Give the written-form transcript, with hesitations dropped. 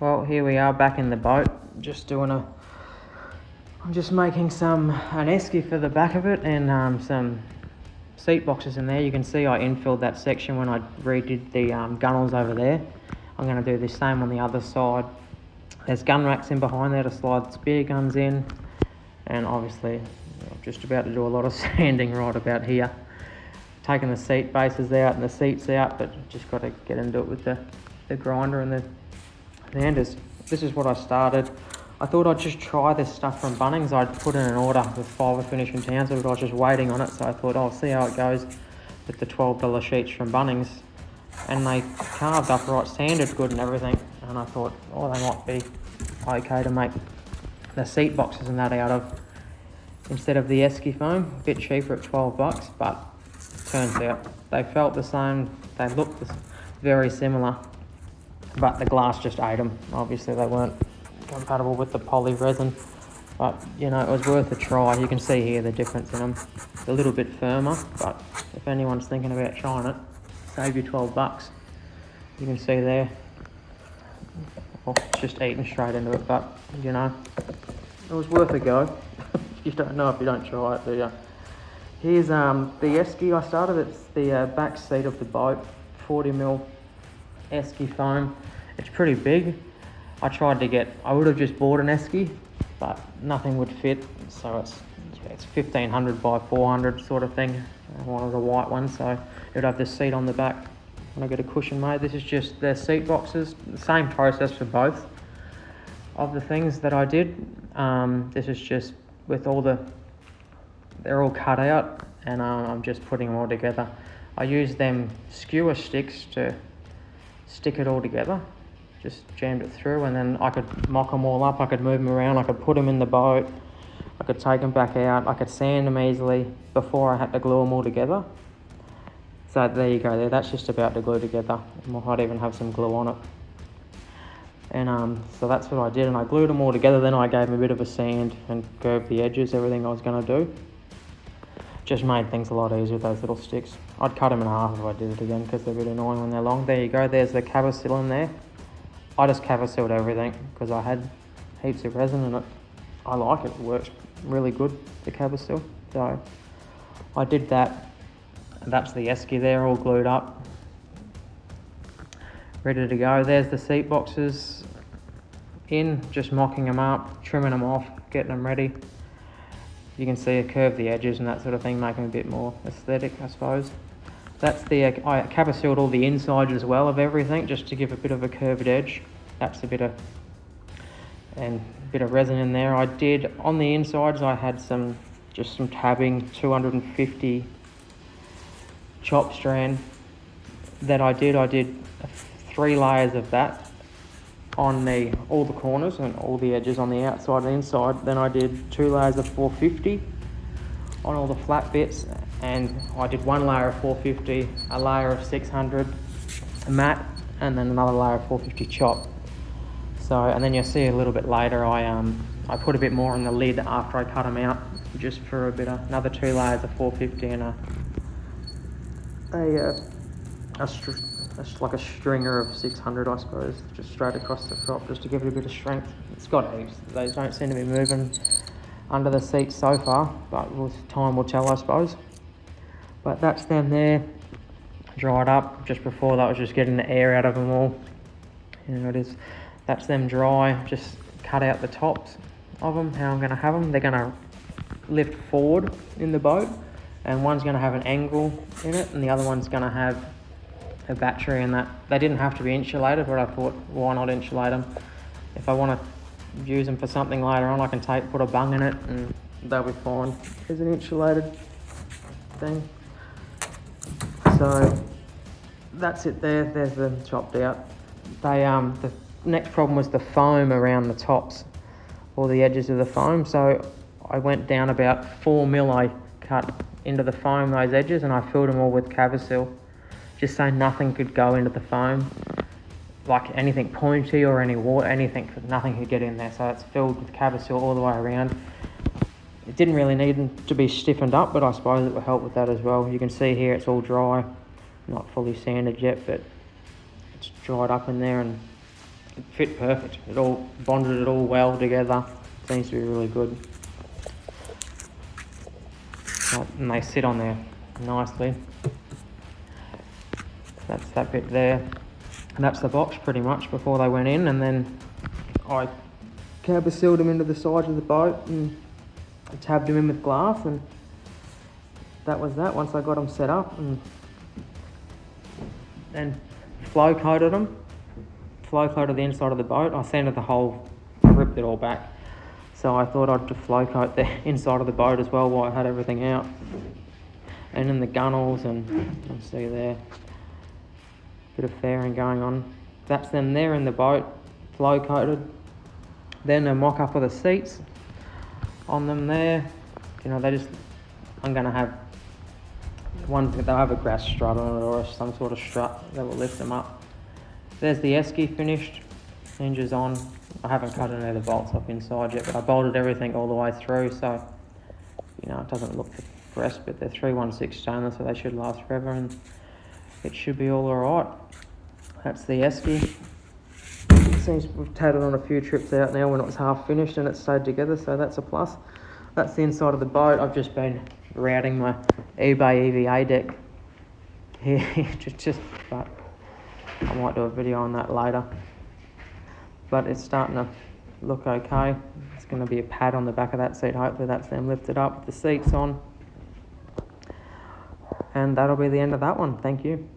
Well, here we are back in the boat, I'm just making an esky for the back of it and some seat boxes in there. You can see I infilled that section when I redid the gunnels over there. I'm going to do the same on the other side. There's gun racks in behind there to slide spear guns in, and obviously I'm just about to do a lot of sanding right about here. Taking the seat bases out and the seats out, but just got to get into it with the grinder and the sanders. This is what I started. I thought I'd just try this stuff from Bunnings. I'd put in an order with fibre finish in town, so I was just waiting on it, so I thought I'll see how it goes with the $12 sheets from Bunnings. And they carved upright, sanded good and everything, and I thought, oh, they might be okay to make the seat boxes and that out of instead of the Esky foam. A bit cheaper at $12, but turns out they felt the same, they looked very similar, but the glass just ate them. Obviously they weren't compatible with the poly resin, but you know, it was worth a try. You can see here the difference in them. It's a little bit firmer, but if anyone's thinking about trying it, save you $12. You can see there, well, it's just eating straight into it, but you know, it was worth a go. You don't know if you don't try it, do you? Here's the Esky I started. It's the back seat of the boat, 40mm Esky foam. It's pretty big. I would have just bought an Esky, but nothing would fit, so it's 1500 by 400 sort of thing. I wanted a white one, so it would have the seat on the back when I get a cushion made. This is just the seat boxes, the same process for both of the things that I did. This is just with they're all cut out, and I'm just putting them all together. I use them skewer sticks to stick it all together. Just jammed it through, and then I could mock them all up, I could move them around, I could put them in the boat, I could take them back out, I could sand them easily before I had to glue them all together. So there you go, that's just about to glue together. I might even have some glue on it. And so that's what I did, and I glued them all together. Then I gave them a bit of a sand and curved the edges, everything I was going to do. Just made things a lot easier with those little sticks. I'd cut them in half if I did it again, because they're really annoying when they're long. There you go, there's the cover seal in there. I just cover sealed everything because I had heaps of resin in it. I like it, it works really good, the cover seal. So I did that, and that's the Esky there, all glued up, ready to go. There's the seat boxes in, just mocking them up, trimming them off, getting them ready. You can see I curve the edges and that sort of thing, make them a bit more aesthetic, I suppose. That's I cover sealed all the insides as well of everything, just to give a bit of a curved edge. That's a bit of resin in there. I did on the insides. I had some tabbing, 250 chop strand that I did. I did 3 layers of that on all the corners and all the edges on the outside and inside. Then I did 2 layers of 450 on all the flat bits, and I did 1 layer of 450, a layer of 600 matte, and then another layer of 450 chop. So, and then you'll see a little bit later, I put a bit more on the lid after I cut them out, just for another 2 layers of 450 and like a stringer of 600, I suppose, just straight across the top, just to give it a bit of strength. It's got heaps. They don't seem to be moving under the seat so far, but time will tell, I suppose. But that's them there, dried up. Just before that was just getting the air out of them all. You know, that's them dry. Just cut out the tops of them, how I'm going to have them. They're going to lift forward in the boat, and one's going to have an angle in it, and the other one's going to have a battery in that. They didn't have to be insulated, but I thought, why not insulate them? If I want to use them for something later on, I can put a bung in it and they'll be fine. There's an insulated thing. So that's it there. There's them chopped out. The next problem was the foam around the tops, or the edges of the foam. So I went down about 4mm. I cut into the foam, those edges, and I filled them all with Cavasil, just so nothing could go into the foam, like anything pointy or any water, nothing could get in there. So it's filled with Cavasil all the way around. It didn't really need to be stiffened up, but I suppose it will help with that as well. You can see here it's all dry, not fully sanded yet, but it's dried up in there, and it fit perfect. It all bonded it all well together. Seems to be really good. And they sit on there nicely. That's that bit there. And that's the box pretty much before they went in, and then I cab sealed them into the sides of the boat and tabbed them in with glass, and that was that. Once I got them set up, and flow coated them, flow coated the inside of the boat. I sanded the whole, I ripped it all back. So I thought I'd just flow coat the inside of the boat as well while I had everything out. And then the gunnels, and you'll see there, bit of fairing going on. That's them there in the boat, flow coated. Then a mock up of the seats on them there. You know, I'm gonna have they'll have a grass strut on it or some sort of strut that will lift them up. There's the Esky finished, hinges on. I haven't cut any of the bolts off inside yet, but I bolted everything all the way through, so you know it doesn't look the best, but they're 316 stainless, so they should last forever, and it should be all alright. That's the Esky. It seems we've had it on a few trips out now when it was half finished and it stayed together, so that's a plus. That's the inside of the boat. I've just been routing my eBay EVA deck here, but I might do a video on that later. But it's starting to look okay. It's going to be a pad on the back of that seat. Hopefully that's them lifted up with the seats on. And that'll be the end of that one. Thank you.